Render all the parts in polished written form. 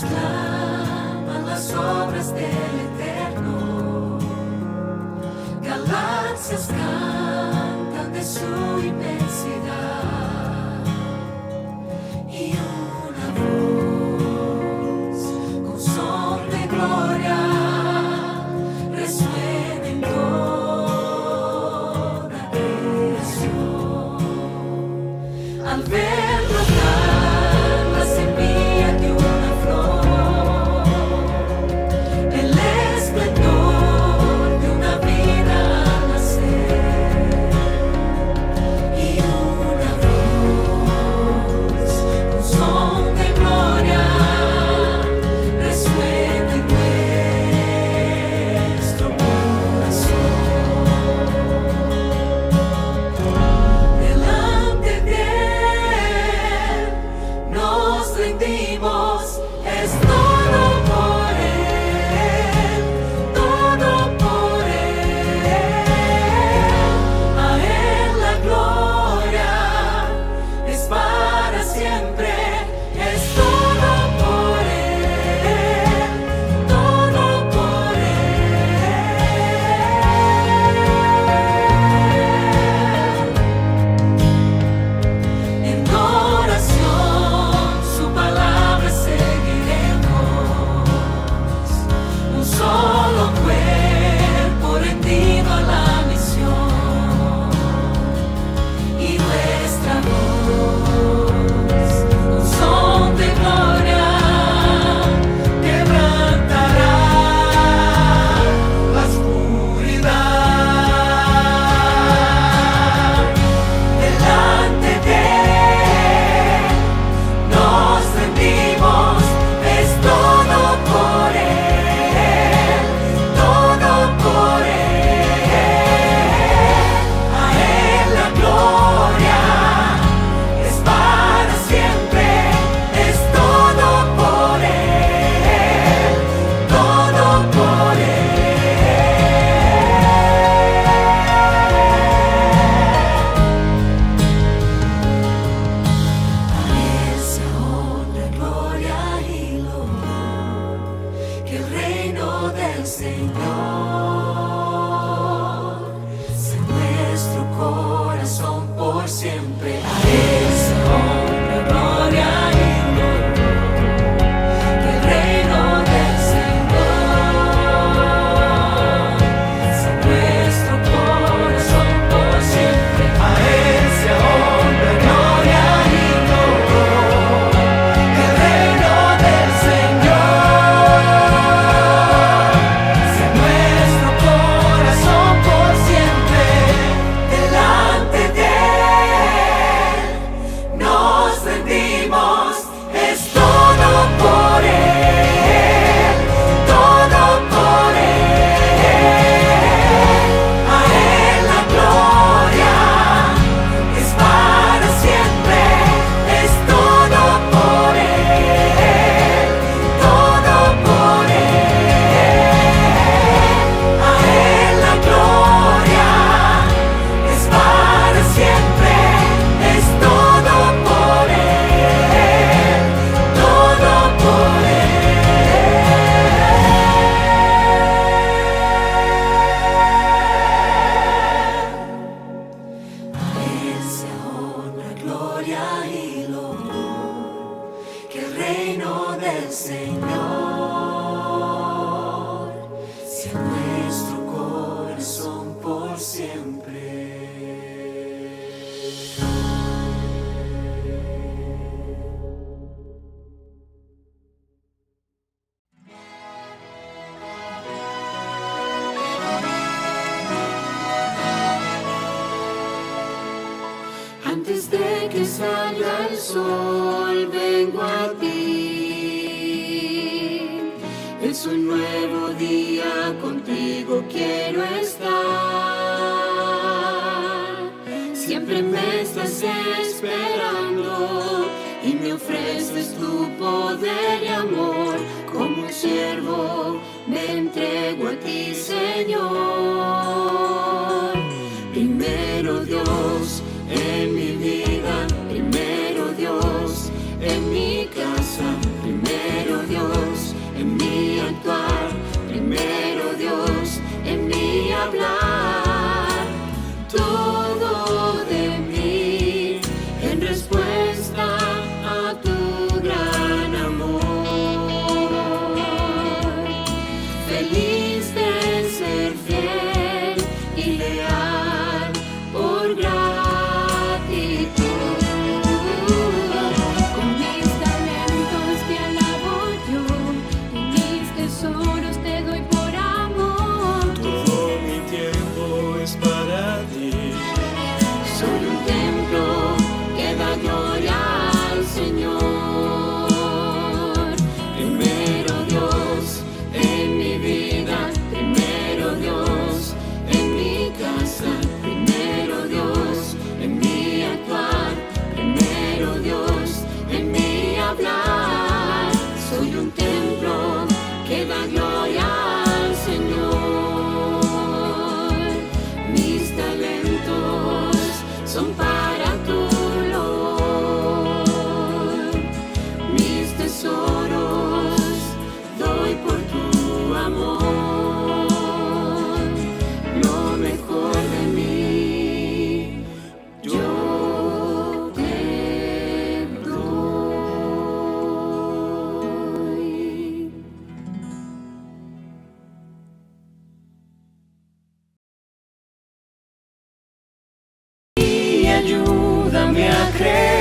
claman las obras del Eterno, galaxias cantan de su inmensidad, y una voz con son de gloria resuena en toda creación. Al ver brotar la semilla de una flor, el esplendor de una vida al nacer, y una voz con son de gloria resuena en nuestro corazón. Delante de Él nos rendimos, es todo por Él, todo por Él. A Él la gloria es para siempre, es todo por Él, todo por Él. En oración su palabra seguiremos, un solo cuerpo rendido a la misión, y nuestra voz, un son de gloria, quebrantará la oscuridad. Delante de Él nos rendimos, es todo por Él, todo por Él. A Él la gloria es para siempre, es todo por Él, todo por Él. A Él sea honra, gloria y loor, que el reino del Señor sea nuestro corazón por siempre. A Él sea honra, gloria y loor, que el reino del Señor sea nuestro corazón por siempre. A Él sea honra, gloria y loor, que el reino del Señor sea nuestro corazón por siempre. Delante de Él nos rendimos, es todo por Él, todo por Él. A Él la gloria es para siempre, es todo por Él, todo por Él. A Él la gloria es para siempre, es todo por Él, todo por Él. A Él sea honra, gloria y loor, que el reino del Señor sea nuestro corazón por siempre. Antes de que salga el sol, vengo a ti. Es un nuevo día, contigo quiero estar. Siempre me estás esperando y me ofreces tu poder y amor. Como un siervo me entrego a ti, Señor. Primero Dios en mi vida, primero Dios en mi casa, primero Dios feliz de ser fiel y leal por gratitud. Con mis talentos te alabo yo, y mis tesoros te doy por amor. Todo mi tiempo es para ti. Soy un templo que da gloria al Señor. Primero Dios en mi vida, primero Dios en mi casa, primero Dios en mi actuar, primero Dios en mi hablar. Soy un templo que da gloria al Señor. Mis talentos son para tu olor. Mis tesoros doy por tu amor. Lo mejor de mí yo te doy. Y ayúdame a creer,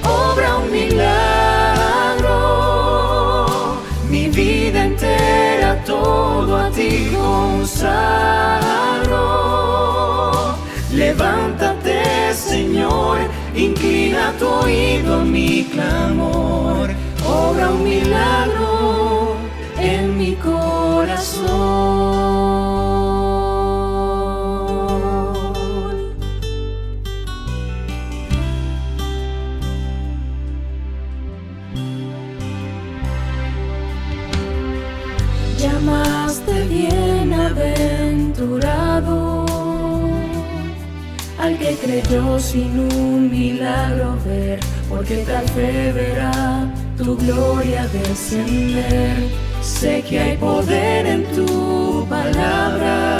obra un milagro, mi vida entera todo a ti consagro. Levántate, Señor, inclina tu oído a mi clamor, obra un milagro en mi corazón. Llamaste bienaventurado al que creyó sin un milagro ver, porque tal fe verá tu gloria descender. Sé que hay poder en tu palabra,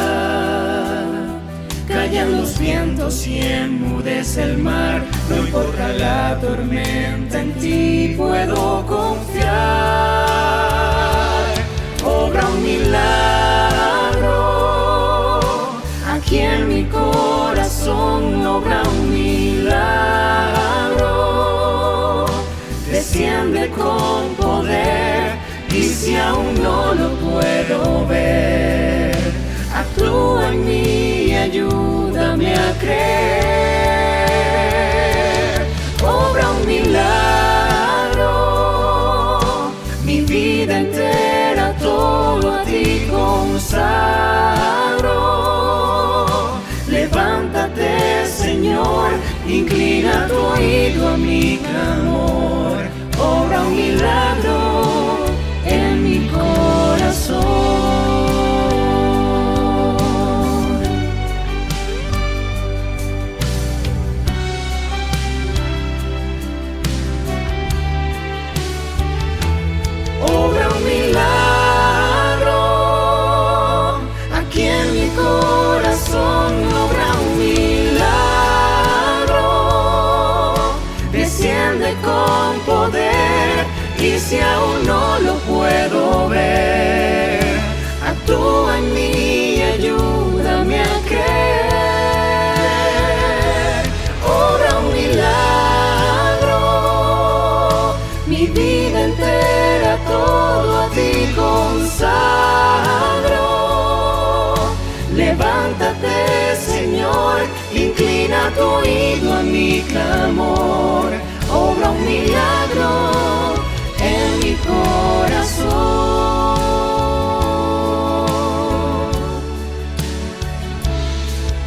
callan los vientos y enmudece el mar. No importa la tormenta, en ti puedo confiar. Obra un milagro aquí en mi corazón, obra un milagro. Desciende con poder, y si aún no lo puedo ver, actúa en mí y ayúdame a creer. Obra un milagro, mi vida entera todo a ti consagro. Levántate, Señor, inclina tu oído a mi clamor, obra un milagro en mi corazón. Obra un milagro aquí en mi corazón, obra un milagro. Desciende con poder, y si aún no lo puedo ver, actúa en mí y ayúdame a creer. Obra un milagro, mi vida entera todo a ti consagro. Levántate, Señor, inclina tu oído a mi clamor, obra un milagro en mi corazón.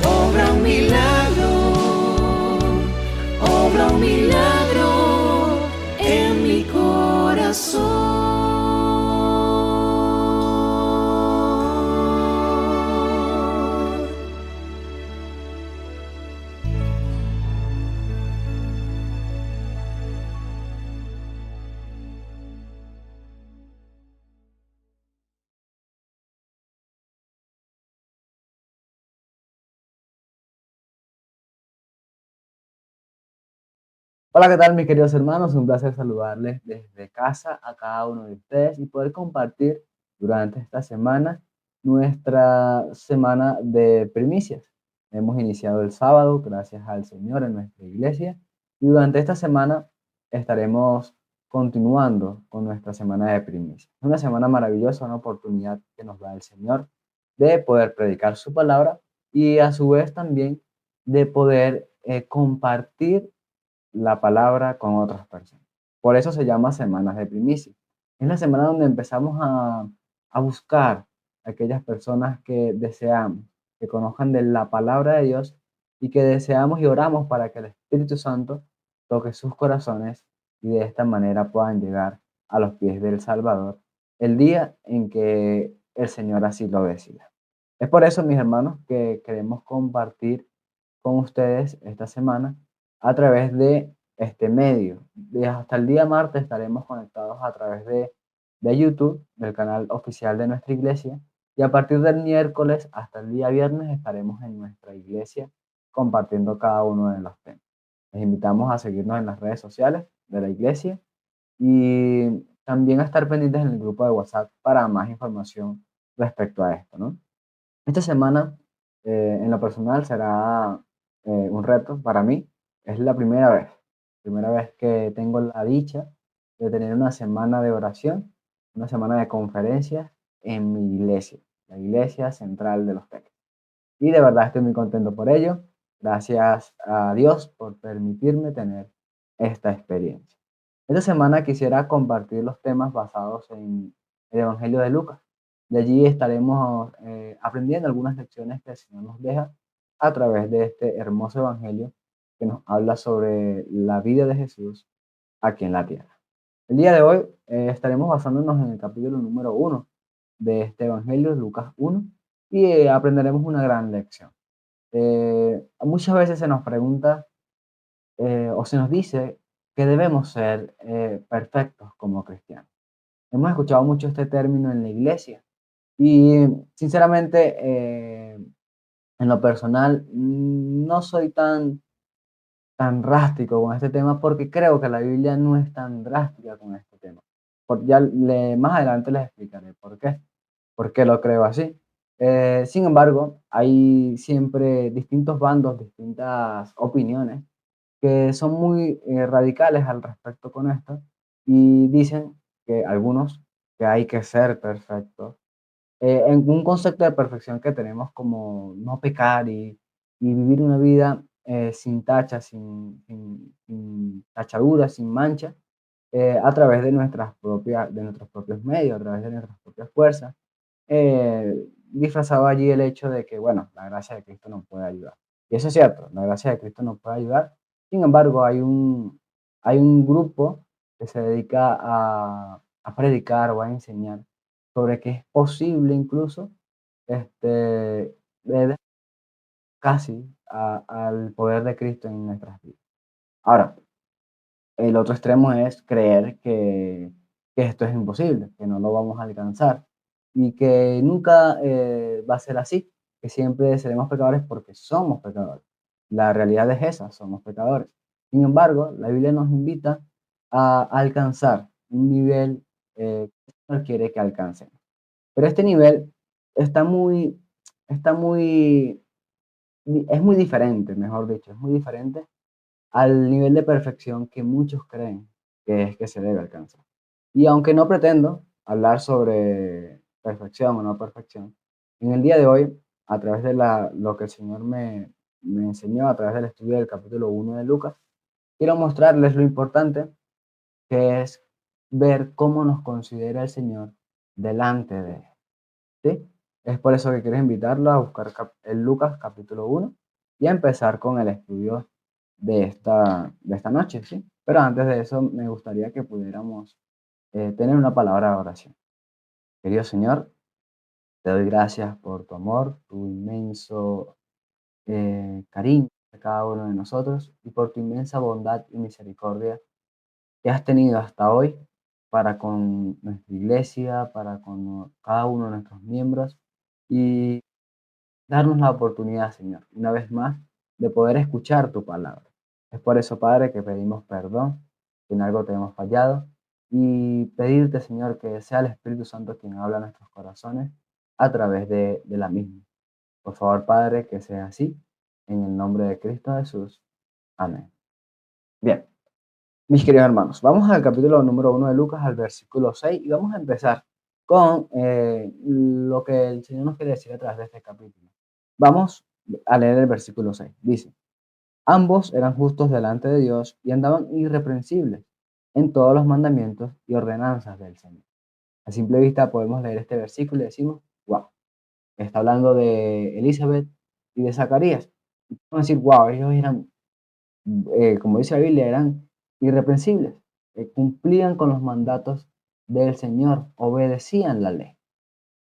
Obra un milagro, obra un milagro en mi corazón. Hola, ¿qué tal, mis queridos hermanos? Un placer saludarles desde casa a cada uno de ustedes y poder compartir durante esta semana nuestra semana de primicias. Hemos iniciado el sábado, gracias al Señor, en nuestra iglesia, y durante esta semana estaremos continuando con nuestra semana de primicias. Es una semana maravillosa, una oportunidad que nos da el Señor de poder predicar su palabra y a su vez también de poder compartir la palabra con otras personas. Por eso se llama Semanas de Primicia. Es la semana donde empezamos a buscar a aquellas personas que deseamos, que conozcan de la palabra de Dios y que deseamos y oramos para que el Espíritu Santo toque sus corazones y de esta manera puedan llegar a los pies del Salvador el día en que el Señor así lo decida. Es por eso, mis hermanos, que queremos compartir con ustedes esta semana a través de este medio. Hasta el día martes estaremos conectados a través de YouTube, del canal oficial de nuestra iglesia, y a partir del miércoles hasta el día viernes estaremos en nuestra iglesia compartiendo cada uno de los temas. Les invitamos a seguirnos en las redes sociales de la iglesia y también a estar pendientes en el grupo de WhatsApp para más información respecto a esto, ¿no? Esta semana, en lo personal, será un reto para mí. Es la primera vez que tengo la dicha de tener una semana de oración, una semana de conferencias en mi iglesia, la iglesia central de Los Teques. Y de verdad estoy muy contento por ello. Gracias a Dios por permitirme tener esta experiencia. Esta semana quisiera compartir los temas basados en el Evangelio de Lucas. De allí estaremos aprendiendo algunas lecciones que el Señor nos deja a través de este hermoso Evangelio que nos habla sobre la vida de Jesús aquí en la tierra. El día de hoy estaremos basándonos en el capítulo número 1 de este Evangelio, Lucas 1, y aprenderemos una gran lección. Muchas veces se nos pregunta o se nos dice que debemos ser perfectos como cristianos. Hemos escuchado mucho este término en la iglesia y sinceramente en lo personal no soy tan drástico con este tema porque creo que la Biblia no es tan drástica con este tema. Más adelante les explicaré por qué lo creo así. Sin embargo, hay siempre distintos bandos, distintas opiniones que son muy radicales al respecto con esto y dicen que algunos que hay que ser perfectos en un concepto de perfección que tenemos como no pecar y vivir una vida sin tacha, sin tachaduras, sin mancha, a través de nuestros propios medios, a través de nuestras propias fuerzas, disfrazaba allí el hecho de que, bueno, la gracia de Cristo nos puede ayudar. Y eso es cierto, la gracia de Cristo nos puede ayudar. Sin embargo, hay un grupo que se dedica a predicar o a enseñar sobre que es posible incluso de casi al poder de Cristo en nuestras vidas. Ahora, el otro extremo es creer que esto es imposible, que no lo vamos a alcanzar y que nunca va a ser así, que siempre seremos pecadores porque somos pecadores. La realidad es esa, somos pecadores. Sin embargo, la Biblia nos invita a alcanzar un nivel que Dios quiere que alcancemos. Pero este nivel está muy, está muy, es muy diferente, mejor dicho, es muy diferente al nivel de perfección que muchos creen que es que se debe alcanzar. Y aunque no pretendo hablar sobre perfección o no perfección, en el día de hoy, a través de lo que el Señor me enseñó, a través del estudio del capítulo 1 de Lucas, quiero mostrarles lo importante que es ver cómo nos considera el Señor delante de Él. ¿Sí? Es por eso que quiero invitarlo a buscar el Lucas capítulo 1 y a empezar con el estudio de esta noche, ¿sí? Pero antes de eso, me gustaría que pudiéramos tener una palabra de oración. Querido Señor, te doy gracias por tu amor, tu inmenso cariño de cada uno de nosotros y por tu inmensa bondad y misericordia que has tenido hasta hoy para con nuestra iglesia, para con cada uno de nuestros miembros y darnos la oportunidad, Señor, una vez más, de poder escuchar tu palabra. Es por eso, Padre, que pedimos perdón si en algo te hemos fallado y pedirte, Señor, que sea el Espíritu Santo quien habla a nuestros corazones a través de la misma. Por favor, Padre, que sea así. En el nombre de Cristo Jesús. Amén. Bien, mis queridos hermanos, vamos al capítulo número 1 de Lucas, al versículo 6, y vamos a empezar con lo que el Señor nos quiere decir a través de este capítulo. Vamos a leer el versículo 6. Dice, ambos eran justos delante de Dios y andaban irreprensibles en todos los mandamientos y ordenanzas del Señor. A simple vista podemos leer este versículo y decimos, wow, está hablando de Elizabeth y de Zacarías. Y podemos decir, wow, ellos eran, como dice la Biblia, eran irreprensibles, cumplían con los mandatos del Señor, obedecían la ley.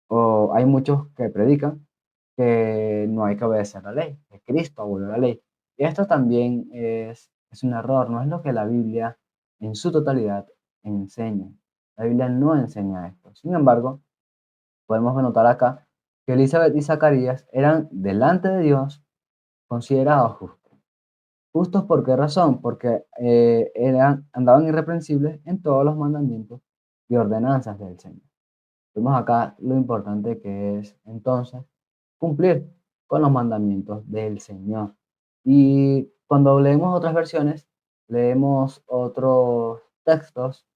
O hay muchos que predican que no hay que obedecer la ley, que Cristo abolió la ley. Y esto también es un error, no es lo que la Biblia en su totalidad enseña. La Biblia no enseña esto. Sin embargo, podemos notar acá que Elizabeth y Zacarías eran delante de Dios considerados justos. ¿Justos por qué razón? Porque andaban irreprensibles en todos los mandamientos y ordenanzas del Señor. Vemos acá lo importante que es entonces cumplir con los mandamientos del Señor. Y cuando leemos otras versiones, leemos otros textos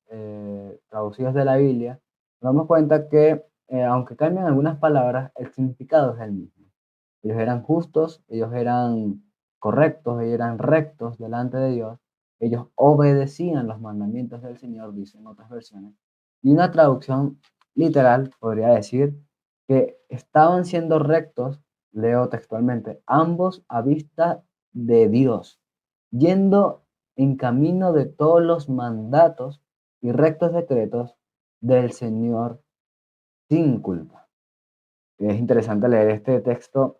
traducidos de la Biblia, nos damos cuenta que aunque cambian algunas palabras, el significado es el mismo. Ellos eran justos, ellos eran correctos, ellos eran rectos delante de Dios, ellos obedecían los mandamientos del Señor, dicen otras versiones. Y una traducción literal podría decir que estaban siendo rectos, leo textualmente, ambos a vista de Dios, yendo en camino de todos los mandatos y rectos decretos del Señor sin culpa. Es interesante leer este texto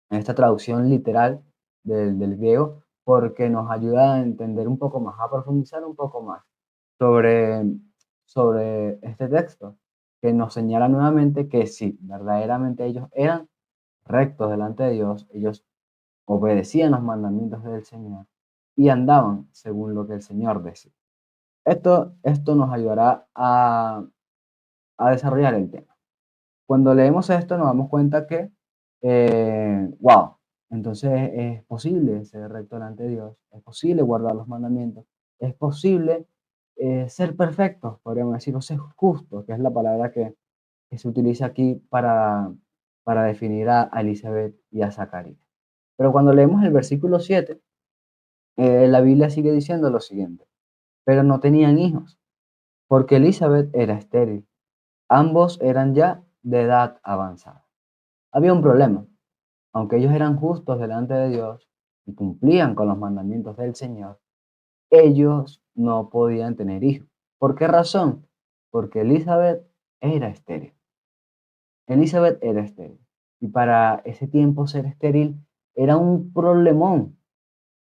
en esta traducción literal del griego, porque nos ayuda a entender un poco más, a profundizar un poco más sobre, sobre este texto, que nos señala nuevamente que sí, verdaderamente ellos eran rectos delante de Dios, ellos obedecían los mandamientos del Señor y andaban según lo que el Señor decía. Esto nos ayudará a desarrollar el tema. Cuando leemos esto nos damos cuenta que, wow, entonces es posible ser recto delante de Dios, es posible guardar los mandamientos, es posible ser perfectos, podríamos decir, o ser justos, que es la palabra que se utiliza aquí para definir a Elizabeth y a Zacarías. Pero cuando leemos el versículo 7, la Biblia sigue diciendo lo siguiente, pero no tenían hijos, porque Elizabeth era estéril, ambos eran ya de edad avanzada. Había un problema. Aunque ellos eran justos delante de Dios y cumplían con los mandamientos del Señor, ellos no podían tener hijos. ¿Por qué razón? Porque Elizabeth era estéril. Elizabeth era estéril. Y para ese tiempo ser estéril era un problemón,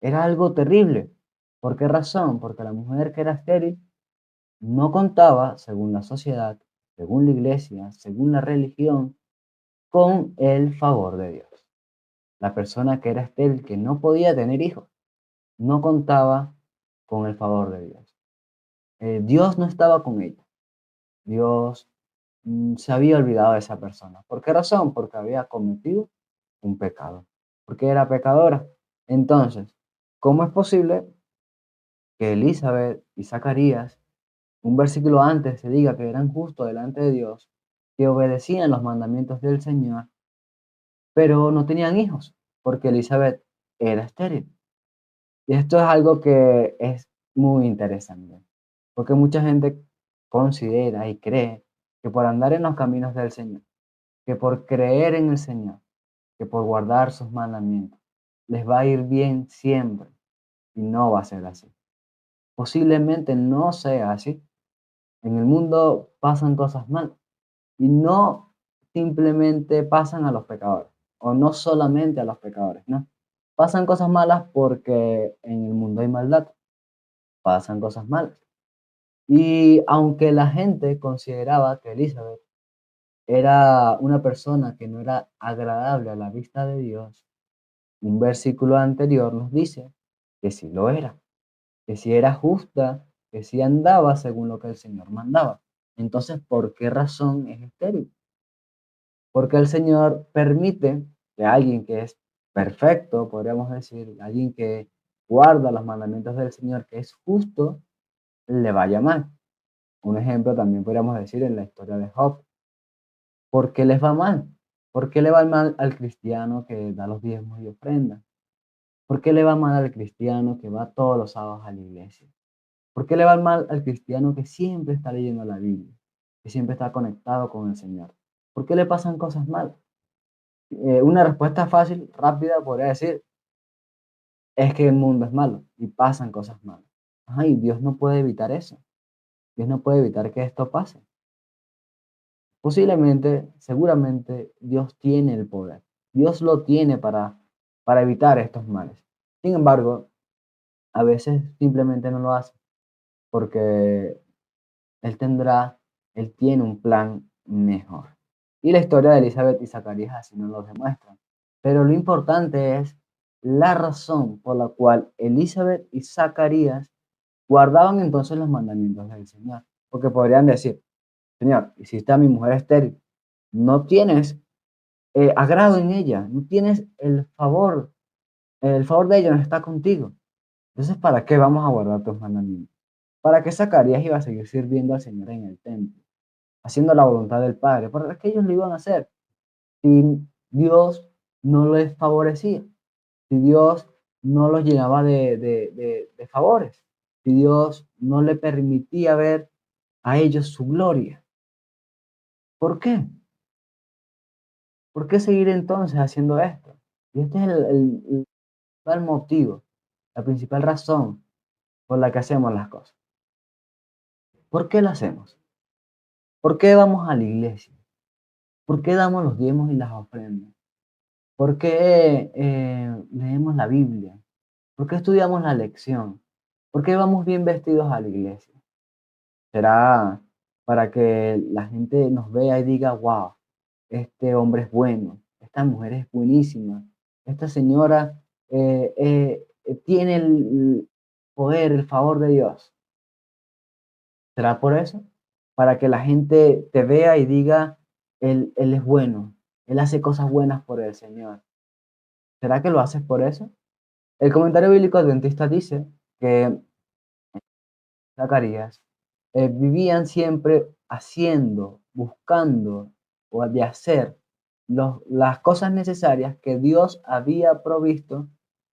era algo terrible. ¿Por qué razón? Porque la mujer que era estéril no contaba, según la sociedad, según la iglesia, según la religión, con el favor de Dios. La persona que era estéril, que no podía tener hijos, no contaba con el favor de Dios. Dios no estaba con ella. Dios se había olvidado de esa persona. ¿Por qué razón? Porque había cometido un pecado, porque era pecadora. Entonces, ¿cómo es posible que Elizabeth y Zacarías, un versículo antes, se diga que eran justos delante de Dios, que obedecían los mandamientos del Señor, pero no tenían hijos? Porque Elizabeth era estéril. Y esto es algo que es muy interesante, porque mucha gente considera y cree que por andar en los caminos del Señor, que por creer en el Señor, que por guardar sus mandamientos, les va a ir bien siempre. Y no va a ser así. Posiblemente no sea así. En el mundo pasan cosas malas y no simplemente pasan a los pecadores, o no solamente a los pecadores, no. Pasan cosas malas porque en el mundo hay maldad, pasan cosas malas. Y aunque la gente consideraba que Elizabeth era una persona que no era agradable a la vista de Dios, un versículo anterior nos dice que sí lo era, que sí era justa, que sí andaba según lo que el Señor mandaba. Entonces, ¿por qué razón es estéril? Porque el Señor permite que alguien que es perfecto, podríamos decir, alguien que guarda los mandamientos del Señor, que es justo, le vaya mal. Un ejemplo también podríamos decir en la historia de Job. ¿Por qué les va mal? ¿Por qué le va mal al cristiano que da los diezmos y ofrendas? ¿Por qué le va mal al cristiano que va todos los sábados a la iglesia? ¿Por qué le va mal al cristiano que siempre está leyendo la Biblia, que siempre está conectado con el Señor? ¿Por qué le pasan cosas malas? Una respuesta fácil, rápida, podría decir, es que el mundo es malo y pasan cosas malas. Ajá, y Dios no puede evitar eso. Dios no puede evitar que esto pase. Posiblemente, seguramente, Dios tiene el poder. Dios lo tiene para evitar estos males. Sin embargo, a veces simplemente no lo hace porque Él tendrá, Él tiene un plan mejor. Y la historia de Elizabeth y Zacarías así nos lo demuestra. Pero lo importante es la razón por la cual Elizabeth y Zacarías guardaban entonces los mandamientos del Señor. Porque podrían decir, Señor, hiciste a mi mujer estéril, no tienes agrado en ella, no tienes el favor de ella no está contigo. Entonces, ¿para qué vamos a guardar tus mandamientos? ¿Para qué Zacarías iba a seguir sirviendo al Señor en el templo, haciendo la voluntad del Padre? ¿Para qué ellos lo iban a hacer si Dios no les favorecía? Si Dios no los llenaba de favores, si Dios no le permitía ver a ellos su gloria. ¿Por qué? ¿Por qué seguir entonces haciendo esto? Y este es el principal motivo, la principal razón por la que hacemos las cosas. ¿Por qué lo hacemos? ¿Por qué vamos a la iglesia? ¿Por qué damos los diezmos y las ofrendas? ¿Por qué leemos la Biblia? ¿Por qué estudiamos la lección? ¿Por qué vamos bien vestidos a la iglesia? ¿Será para que la gente nos vea y diga, wow, este hombre es bueno, esta mujer es buenísima, esta señora tiene el poder, el favor de Dios? ¿Será por eso? Para que la gente te vea y diga, él es bueno, él hace cosas buenas por el Señor. ¿Será que lo haces por eso? El comentario bíblico adventista dice que Zacarías vivían siempre haciendo, buscando o de hacer las cosas necesarias que Dios había provisto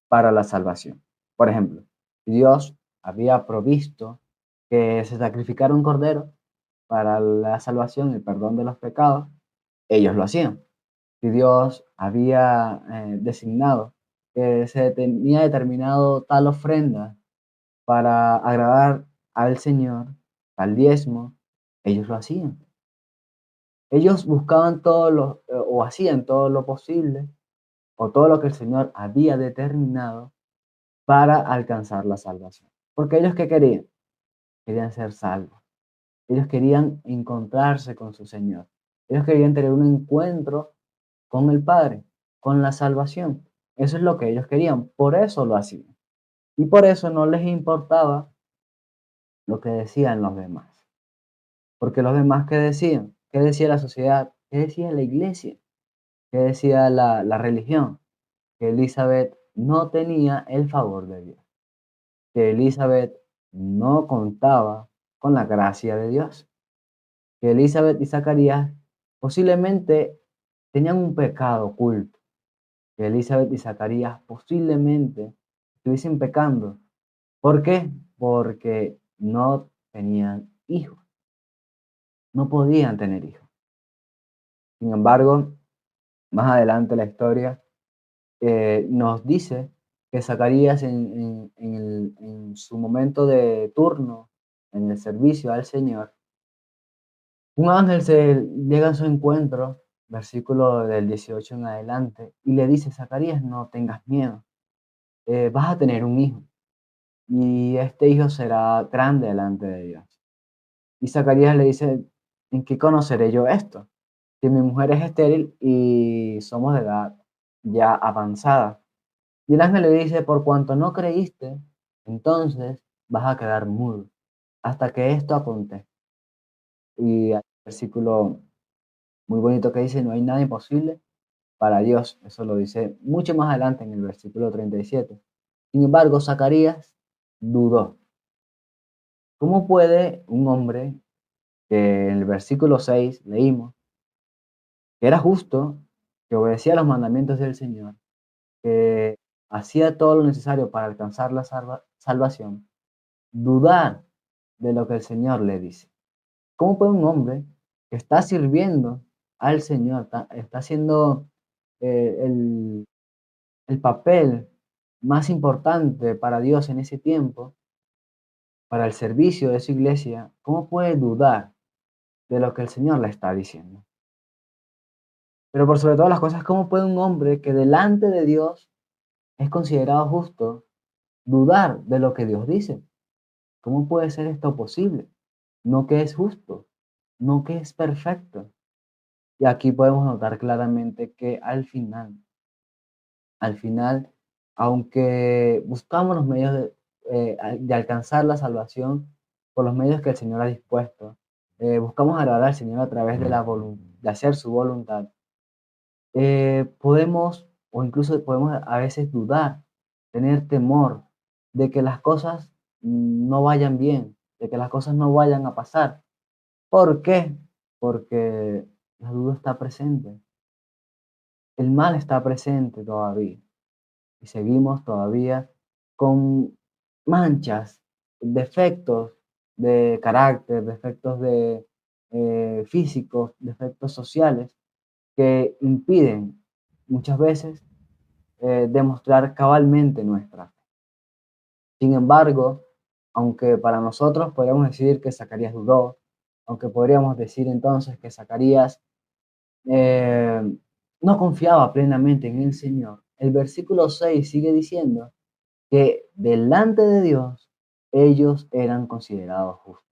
para la salvación. Por ejemplo, Dios había provisto que se sacrificara un cordero para la salvación y el perdón de los pecados, ellos lo hacían. Si Dios había designado que se tenía determinado tal ofrenda para agradar al Señor, al diezmo, ellos lo hacían. Ellos buscaban o hacían todo lo posible, o todo lo que el Señor había determinado para alcanzar la salvación. Porque ellos ¿qué querían? Querían ser salvos. Ellos querían encontrarse con su Señor. Ellos querían tener un encuentro con el Padre, con la salvación. Eso es lo que ellos querían. Por eso lo hacían. Y por eso no les importaba lo que decían los demás. Porque los demás, ¿qué decían? ¿Qué decía la sociedad? ¿Qué decía la iglesia? ¿Qué decía la religión? Que Elizabeth no tenía el favor de Dios. Que Elizabeth no contaba con la gracia de Dios. Que Elizabeth y Zacarías posiblemente tenían un pecado oculto. Que Elizabeth y Zacarías posiblemente estuviesen pecando. ¿Por qué? Porque no tenían hijos. No podían tener hijos. Sin embargo, más adelante la historia nos dice que Zacarías en su momento de turno, en el servicio al Señor, un ángel se llega a su encuentro, versículo del 18 en adelante, y le dice, Zacarías, no tengas miedo, vas a tener un hijo, y este hijo será grande delante de Dios. Y Zacarías le dice, ¿en qué conoceré yo esto? Si mi mujer es estéril y somos de edad ya avanzada. Y el ángel le dice, por cuanto no creíste, entonces vas a quedar mudo hasta que esto acontezca. Y hay un versículo muy bonito que dice, no hay nada imposible para Dios. Eso lo dice mucho más adelante en el versículo 37. Sin embargo, Zacarías dudó. ¿Cómo puede un hombre que en el versículo 6 leímos que era justo, que obedecía los mandamientos del Señor, que hacía todo lo necesario para alcanzar la salvación, dudar de lo que el Señor le dice? ¿Cómo puede un hombre que está sirviendo al Señor, está haciendo el papel más importante para Dios en ese tiempo, para el servicio de su iglesia, cómo puede dudar de lo que el Señor le está diciendo? Pero por sobre todas las cosas, ¿cómo puede un hombre que delante de Dios es considerado justo dudar de lo que Dios dice? ¿Cómo puede ser esto posible? No que es justo, no que es perfecto. Y aquí podemos notar claramente que al final, aunque buscamos los medios de alcanzar la salvación por los medios que el Señor ha dispuesto, buscamos agradar al Señor a través de hacer su voluntad, podemos o incluso podemos a veces dudar, tener temor de que las cosas no vayan bien, de que las cosas no vayan a pasar. ¿Por qué? Porque la duda está presente, el mal está presente todavía y seguimos todavía con manchas, defectos de carácter, defectos físicos, defectos sociales que impiden muchas veces demostrar cabalmente nuestra fe. Sin embargo, aunque para nosotros podríamos decir que Zacarías dudó, aunque podríamos decir entonces que Zacarías eh, no confiaba plenamente en el Señor, el versículo 6 sigue diciendo que delante de Dios ellos eran considerados justos.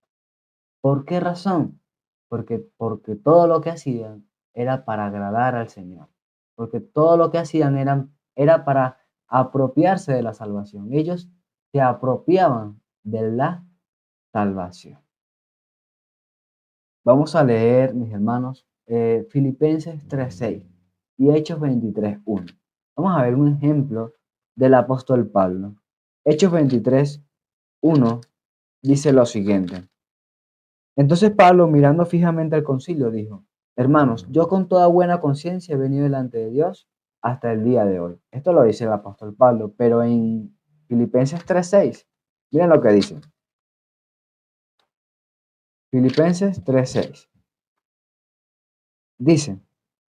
¿Por qué razón? Porque todo lo que hacían era para agradar al Señor, porque todo lo que hacían era para apropiarse de la salvación. Ellos se apropiaban de la salvación. Vamos a leer, mis hermanos, Filipenses 3:6 y Hechos 23:1. Vamos a ver un ejemplo del apóstol Pablo. Hechos 23:1 dice lo siguiente. Entonces Pablo, mirando fijamente al concilio, dijo, hermanos, yo con toda buena conciencia he venido delante de Dios hasta el día de hoy. Esto lo dice el apóstol Pablo, pero en Filipenses 3:6, miren lo que dice. Filipenses 3:6. Dice,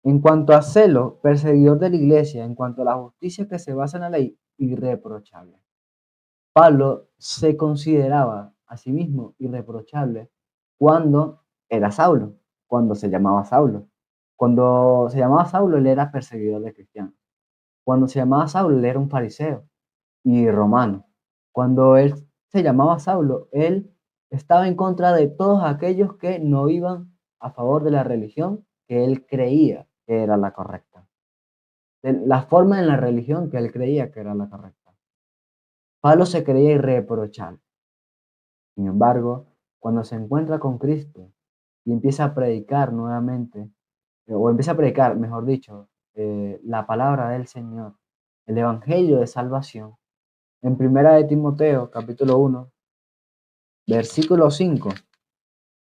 en cuanto a celo, perseguidor de la iglesia, en cuanto a la justicia que se basa en la ley, irreprochable. Pablo se consideraba a sí mismo irreprochable cuando era Saulo, cuando se llamaba Saulo. Cuando se llamaba Saulo, él era perseguidor de cristianos. Cuando se llamaba Saulo, él era un fariseo y romano. Cuando él se llamaba Saulo, él estaba en contra de todos aquellos que no iban a favor de la religión que él creía que era la correcta. De la forma en la religión que él creía que era la correcta. Pablo se creía irreprochable. Sin embargo, cuando se encuentra con Cristo y empieza a predicar nuevamente, o empieza a predicar, mejor dicho, la palabra del Señor, el evangelio de salvación, en primera de Timoteo, capítulo 1, versículo 5,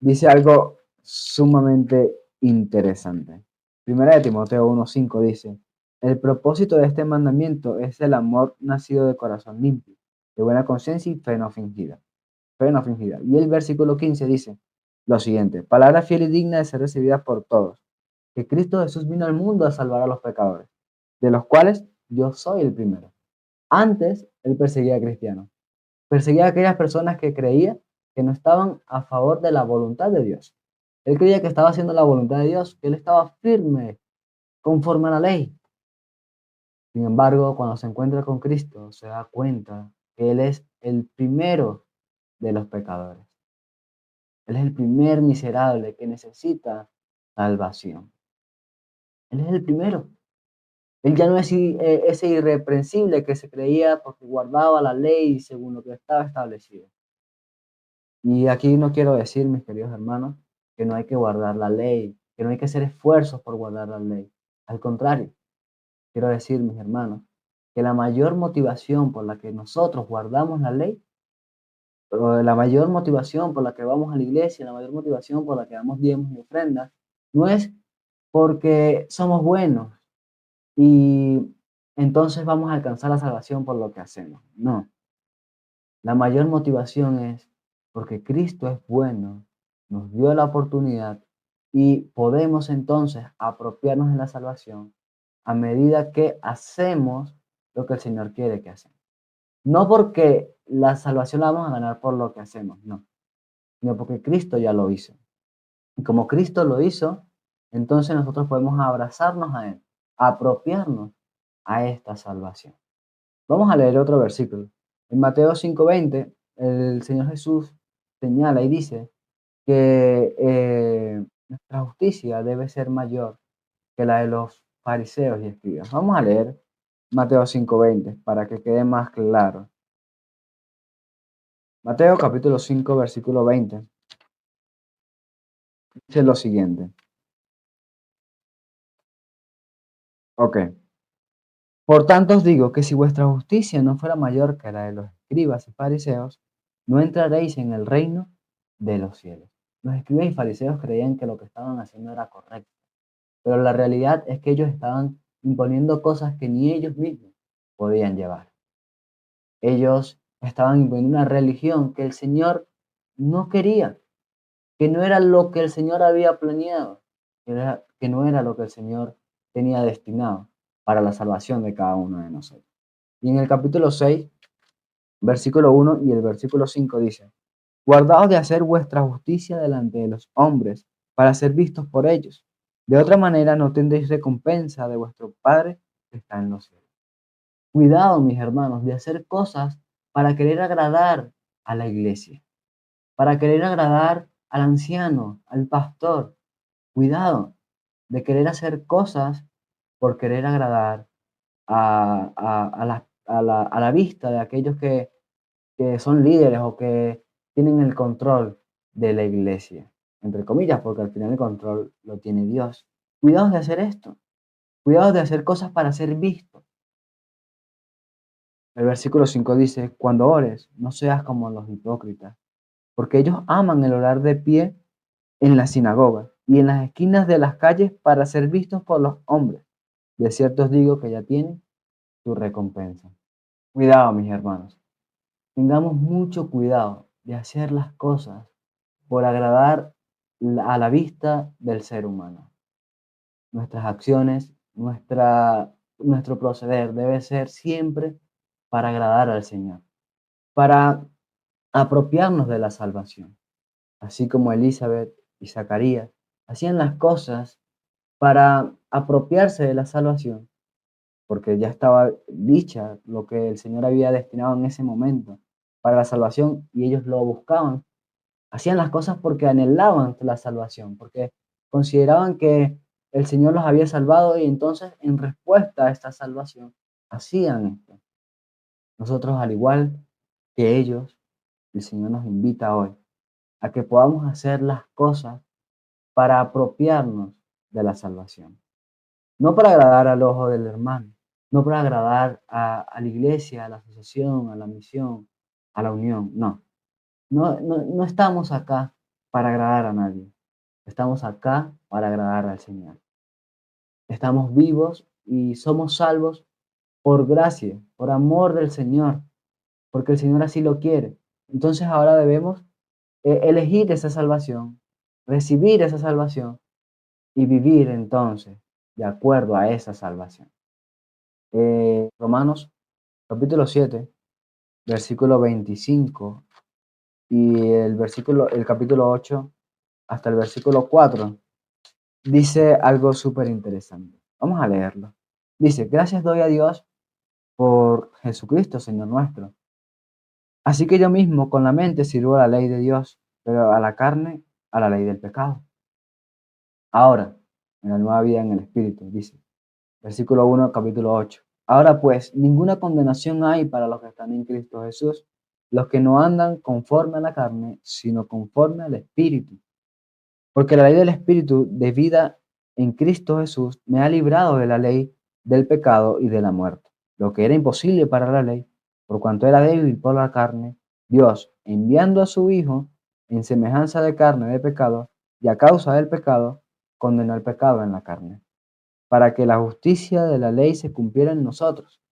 dice algo sumamente interesante. Primera de Timoteo 1:5 dice, el propósito de este mandamiento es el amor nacido de corazón limpio, de buena conciencia y fe no fingida. Fe no fingida. Y el versículo 15 dice lo siguiente, palabra fiel y digna de ser recibida por todos, que Cristo Jesús vino al mundo a salvar a los pecadores, de los cuales yo soy el primero. Antes, él perseguía a cristianos, perseguía a aquellas personas que creían que no estaban a favor de la voluntad de Dios. Él creía que estaba haciendo la voluntad de Dios, que él estaba firme, conforme a la ley. Sin embargo, cuando se encuentra con Cristo, se da cuenta que Él es el primero de los pecadores. Él es el primer miserable que necesita salvación. Él es el primero. Él ya no es ese irreprensible que se creía porque guardaba la ley según lo que estaba establecido. Y aquí no quiero decir, mis queridos hermanos, que no hay que guardar la ley, que no hay que hacer esfuerzos por guardar la ley. Al contrario, quiero decir, mis hermanos, que la mayor motivación por la que nosotros guardamos la ley, o la mayor motivación por la que vamos a la iglesia, la mayor motivación por la que damos diezmos y ofrendas, no es porque somos buenos y entonces vamos a alcanzar la salvación por lo que hacemos. No, la mayor motivación es porque Cristo es bueno, nos dio la oportunidad y podemos entonces apropiarnos de la salvación a medida que hacemos lo que el Señor quiere que hacemos. No porque la salvación la vamos a ganar por lo que hacemos, no, sino porque Cristo ya lo hizo. Y como Cristo lo hizo, entonces nosotros podemos abrazarnos a Él, apropiarnos a esta salvación. Vamos a leer otro versículo. En Mateo 5:20, el Señor Jesús señala y dice que nuestra justicia debe ser mayor que la de los fariseos y escribas. Vamos a leer Mateo 5:20 para que quede más claro. Mateo capítulo 5, versículo 20, dice lo siguiente. Ok. Por tanto os digo que si vuestra justicia no fuera mayor que la de los escribas y fariseos, no entraréis en el reino de los cielos. Los escribas y fariseos creían que lo que estaban haciendo era correcto, pero la realidad es que ellos estaban imponiendo cosas que ni ellos mismos podían llevar. Ellos estaban imponiendo una religión que el Señor no quería, que no era lo que el Señor había planeado, que no era lo que el Señor tenía destinado para la salvación de cada uno de nosotros. Y en el capítulo 6, versículo 1 y el versículo 5 dice, guardaos de hacer vuestra justicia delante de los hombres, para ser vistos por ellos. De otra manera no tendréis recompensa de vuestro Padre que está en los cielos. Cuidado, mis hermanos, de hacer cosas para querer agradar a la iglesia, para querer agradar al anciano, al pastor. Cuidado de querer hacer cosas por querer agradar a la vista de aquellos que son líderes o que tienen el control de la iglesia, entre comillas, porque al final el control lo tiene Dios. Cuidados de hacer esto, cuidados de hacer cosas para ser visto. El versículo 5 dice, cuando ores, no seas como los hipócritas, porque ellos aman el orar de pie en las sinagogas y en las esquinas de las calles para ser vistos por los hombres. De cierto os digo que ya tienen su recompensa. Cuidado, mis hermanos. Tengamos mucho cuidado de hacer las cosas por agradar a la vista del ser humano. Nuestras acciones, nuestro proceder debe ser siempre para agradar al Señor, para apropiarnos de la salvación. Así como Elizabeth y Zacarías hacían las cosas para apropiarse de la salvación, porque ya estaba dicha lo que el Señor había destinado en ese momento para la salvación y ellos lo buscaban. Hacían las cosas porque anhelaban la salvación, porque consideraban que el Señor los había salvado y entonces en respuesta a esta salvación hacían esto. Nosotros, al igual que ellos, el Señor nos invita hoy a que podamos hacer las cosas para apropiarnos de la salvación. No para agradar al ojo del hermano, no para agradar a la iglesia, a la asociación, a la misión, a la unión, no. No estamos acá para agradar a nadie. Estamos acá para agradar al Señor. Estamos vivos y somos salvos por gracia, por amor del Señor, porque el Señor así lo quiere. Entonces ahora debemos elegir esa salvación, recibir esa salvación y vivir entonces de acuerdo a esa salvación. Romanos capítulo 7, versículo 25 y el capítulo 8 hasta el versículo 4 dice algo súper interesante. Vamos a leerlo. Dice, gracias doy a Dios por Jesucristo, Señor nuestro. Así que yo mismo con la mente sirvo a la ley de Dios, pero a la carne a la ley del pecado. Ahora, en la nueva vida en el Espíritu, dice, Versículo 1, capítulo 8. Ahora pues, ninguna condenación hay para los que están en Cristo Jesús, los que no andan conforme a la carne, sino conforme al Espíritu. Porque la ley del Espíritu de vida en Cristo Jesús me ha librado de la ley del pecado y de la muerte. Lo que era imposible para la ley, por cuanto era débil por la carne, Dios, enviando a su Hijo en semejanza de carne de pecado, y a causa del pecado, condenó el pecado en la carne, para que la justicia de la ley se cumpliera en nosotros,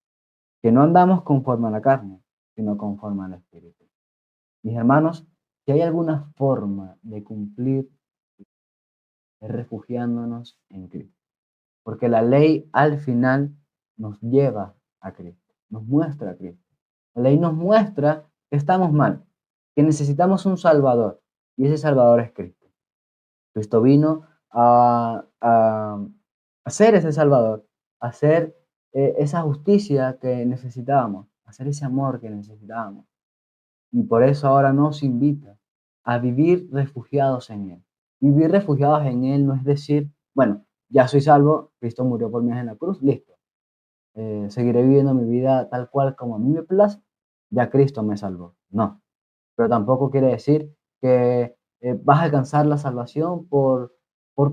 que no andamos conforme a la carne, sino conforme al Espíritu. Mis hermanos, si hay alguna forma de cumplir es refugiándonos en Cristo. Porque la ley al final nos lleva a Cristo, nos muestra a Cristo. La ley nos muestra que estamos mal, que necesitamos un Salvador, y ese Salvador es Cristo. Cristo vino a ser ese Salvador, a hacer esa justicia que necesitábamos, a hacer ese amor que necesitábamos. Y por eso ahora nos invita a vivir refugiados en Él. Vivir refugiados en Él no es decir, bueno, ya soy salvo, Cristo murió por mí en la cruz, listo. Seguiré viviendo mi vida tal cual como a mí me place, ya Cristo me salvó. No, pero tampoco quiere decir que vas a alcanzar la salvación por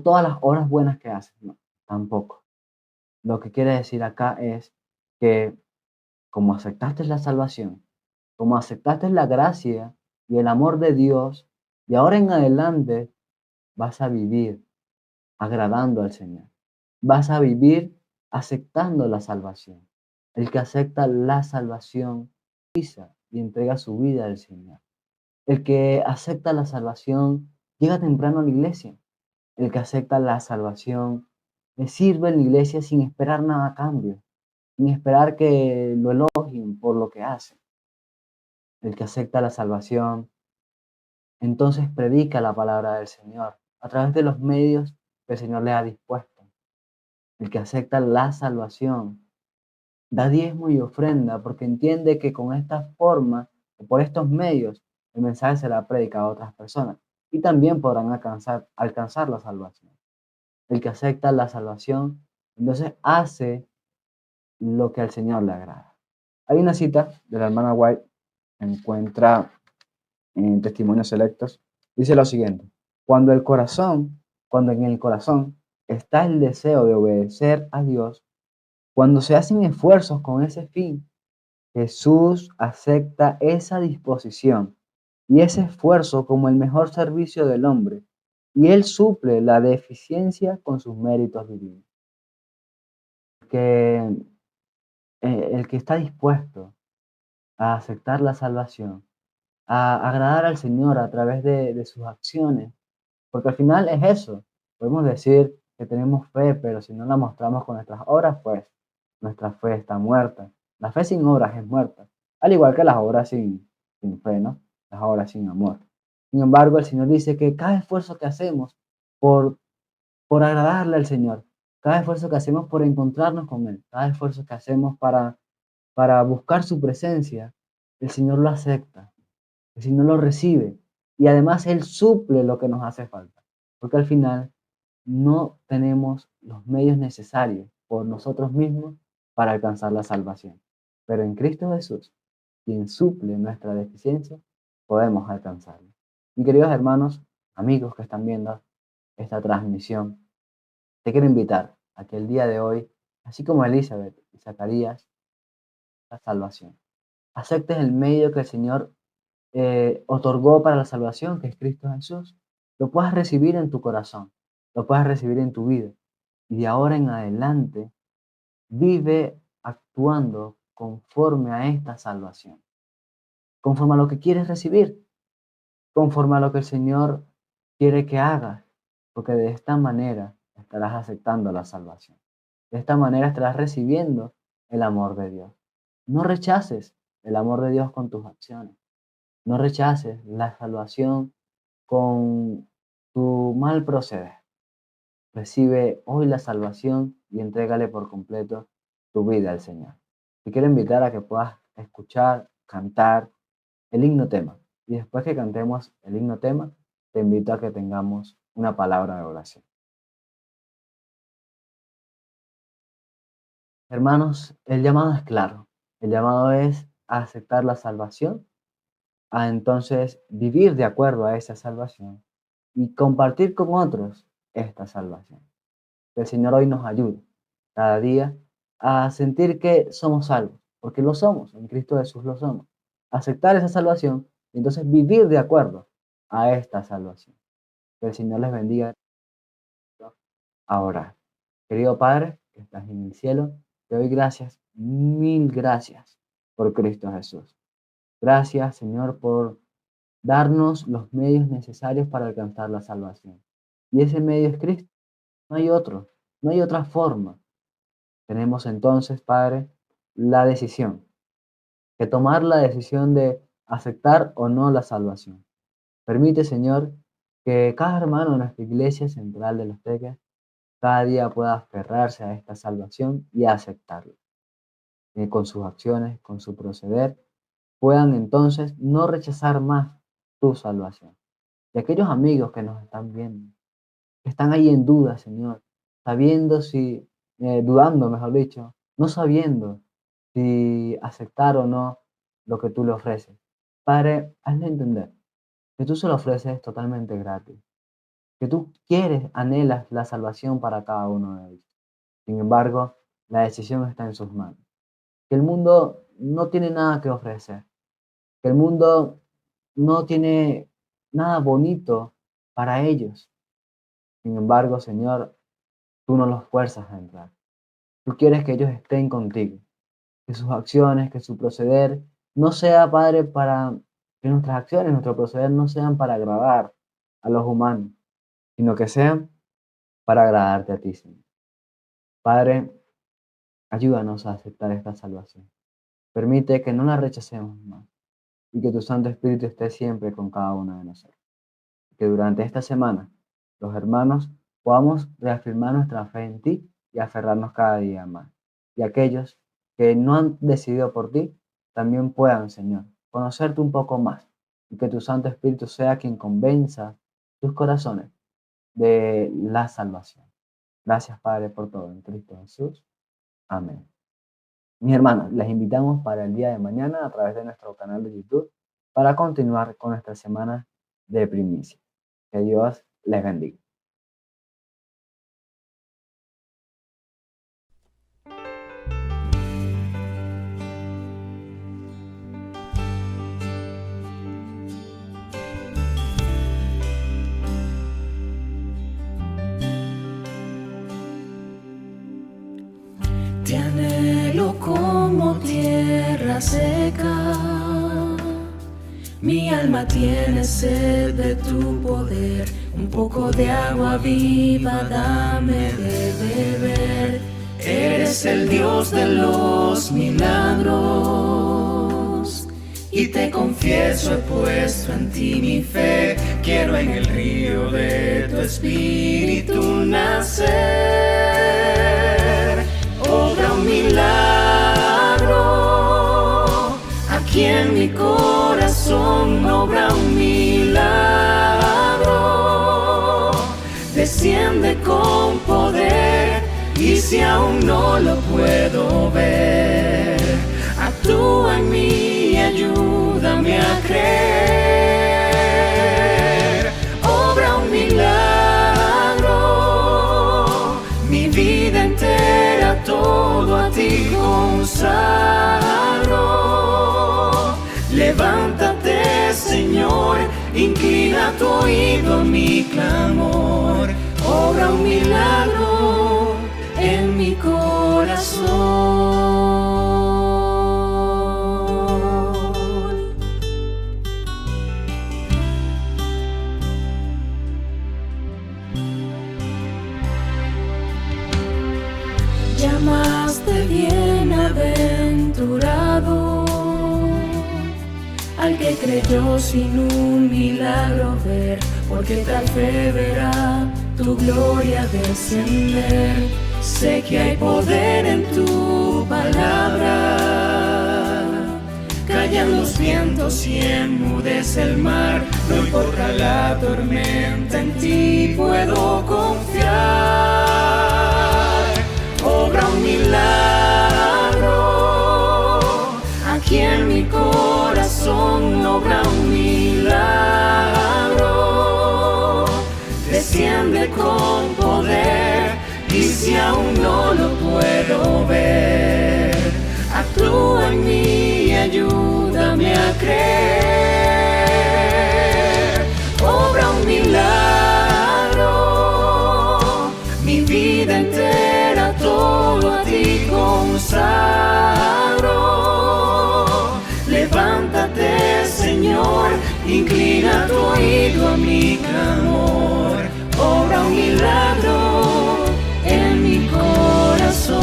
todas las obras buenas que haces. No, tampoco. Lo que quiere decir acá es que como aceptaste la salvación, como aceptaste la gracia y el amor de Dios, de ahora en adelante vas a vivir agradando al Señor. Vas a vivir aceptando la salvación. El que acepta la salvación pisa y entrega su vida al Señor. El que acepta la salvación llega temprano a la iglesia. El que acepta la salvación le sirve en la iglesia sin esperar nada a cambio, sin esperar que lo elogien por lo que hace. El que acepta la salvación entonces predica la palabra del Señor a través de los medios que el Señor le ha dispuesto. El que acepta la salvación da diezmo y ofrenda porque entiende que con esta forma o por estos medios el mensaje será predicado a otras personas y también podrán alcanzar la salvación. El que acepta la salvación entonces hace lo que al Señor le agrada. Hay una cita de la hermana White que encuentra en Testimonios Selectos, dice lo siguiente: cuando en el corazón está el deseo de obedecer a Dios, cuando se hacen esfuerzos con ese fin, Jesús acepta esa disposición y ese esfuerzo como el mejor servicio del hombre, y Él suple la deficiencia con sus méritos divinos. Que el que está dispuesto a aceptar la salvación, a agradar al Señor a través de sus acciones, porque al final es eso. Podemos decir que tenemos fe, pero si no la mostramos con nuestras obras, pues nuestra fe está muerta. La fe sin obras es muerta, al igual que las obras sin fe, ¿no? Las obras sin amor. Sin embargo, el Señor dice que cada esfuerzo que hacemos por, por agradarle al Señor, cada esfuerzo que hacemos por encontrarnos con Él, cada esfuerzo que hacemos para buscar su presencia, el Señor lo acepta, el Señor lo recibe y además Él suple lo que nos hace falta, porque al final no tenemos los medios necesarios por nosotros mismos para alcanzar la salvación. Pero en Cristo Jesús, quien suple nuestra deficiencia, podemos alcanzarlo. Mis queridos hermanos, amigos que están viendo esta transmisión, te quiero invitar a que el día de hoy, así como Elizabeth y Zacarías, la salvación, aceptes el medio que el Señor otorgó para la salvación, que es Cristo Jesús, lo puedas recibir en tu corazón, lo puedas recibir en tu vida. Y de ahora en adelante, vive actuando conforme a esta salvación, conforme a lo que quieres recibir, conforme a lo que el Señor quiere que hagas, porque de esta manera estarás aceptando la salvación. De esta manera estarás recibiendo el amor de Dios. No rechaces el amor de Dios con tus acciones. No rechaces la salvación con tu mal proceder. Recibe hoy la salvación y entrégale por completo tu vida al Señor. Te quiero invitar a que puedas escuchar, cantar el himno tema. Y después que cantemos el himno tema, te invito a que tengamos una palabra de oración. Hermanos, el llamado es claro. El llamado es a aceptar la salvación, a entonces vivir de acuerdo a esa salvación y compartir con otros esta salvación. Que el Señor hoy nos ayude cada día a sentir que somos salvos, porque lo somos, en Cristo Jesús lo somos. Aceptar esa salvación y entonces vivir de acuerdo a esta salvación. Que el Señor les bendiga ahora. Querido Padre, que estás en el cielo, te doy gracias, mil gracias por Cristo Jesús. Gracias, Señor, por darnos los medios necesarios para alcanzar la salvación. Y ese medio es Cristo. No hay otro, no hay otra forma. Tenemos entonces, Padre, la decisión, que tomar la decisión de aceptar o no la salvación. Permite, Señor, que cada hermano de nuestra iglesia central de Los Teques cada día pueda aferrarse a esta salvación y aceptarla. Que con sus acciones, con su proceder, puedan entonces no rechazar más tu salvación. Y aquellos amigos que nos están viendo, que están ahí en duda, Señor, dudando, mejor dicho, no sabiendo si aceptar o no lo que tú le ofreces. Padre, hazle entender que tú se lo ofreces totalmente gratis, que tú quieres, anhelas la salvación para cada uno de ellos. Sin embargo, la decisión está en sus manos. Que el mundo no tiene nada que ofrecer, que el mundo no tiene nada bonito para ellos. Sin embargo, Señor, tú no los fuerzas a entrar. Tú quieres que ellos estén contigo, que sus acciones, que su proceder no sea, Padre, que nuestras acciones, nuestro proceder no sean para agradar a los humanos, sino que sean para agradarte a ti, Señor. Padre, ayúdanos a aceptar esta salvación. Permite que no la rechacemos más y que tu Santo Espíritu esté siempre con cada uno de nosotros. Que durante esta semana los hermanos podamos reafirmar nuestra fe en ti y aferrarnos cada día más. Y aquellos que no han decidido por ti también puedan, Señor, conocerte un poco más y que tu Santo Espíritu sea quien convenza sus corazones de la salvación. Gracias, Padre, por todo. En Cristo Jesús. Amén. Mis hermanos, les invitamos para el día de mañana a través de nuestro canal de YouTube para continuar con nuestra semana de primicia. Que Dios les bendiga. Te anhelo como tierra seca, mi alma tiene sed de tu poder, un poco de agua viva dame de beber. Eres el Dios de los milagros, y te confieso he puesto en ti mi fe, quiero en el río de tu espíritu nacer. Obra un milagro aquí en mi corazón, obra un milagro, desciende con poder y si aún no lo puedo ver, actúa en mí y ayúdame a creer. Obra un milagro, mi vida entera todo a ti consagro. Levántate, Señor, inclina tu oído a mi clamor. Obra un milagro en mi corazón. Llamaste bienaventurado al que creyó sin un milagro ver, porque tal fe verá tu gloria descender. Sé que hay poder en tu palabra, callan los vientos y enmudece el mar. No importa la tormenta, en ti puedo confiar. Obra un milagro obra un milagro, desciende con poder, y si aún no lo puedo ver, actúa en mí y ayúdame a creer. Obra un milagro, mi vida entera todo a ti consagro. Levántate, Señor, inclina tu oído a mi clamor. Obra un milagro en mi corazón.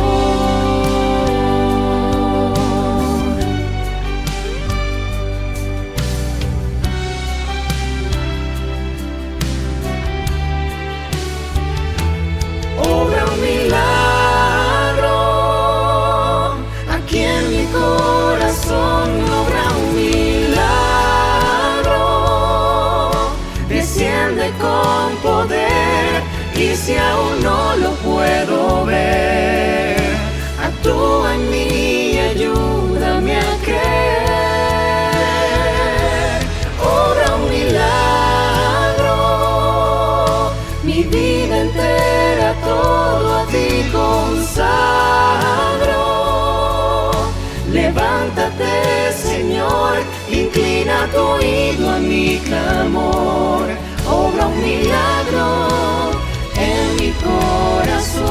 Obra un milagro aquí en mi corazón. Obra un milagro, desciende con poder, y si aún no lo puedo ver, actúa en mí y ayúdame a creer. Obra un milagro, mi vida entera todo a ti consagro. Levántate, Señor, inclina tu oído a mi clamor. Obra un milagro en mi corazón.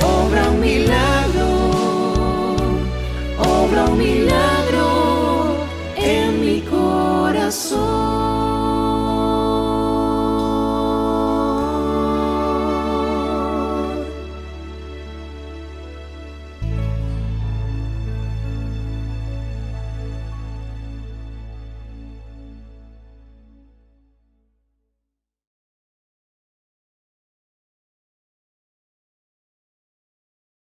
Obra un milagro, obra un milagro en mi corazón.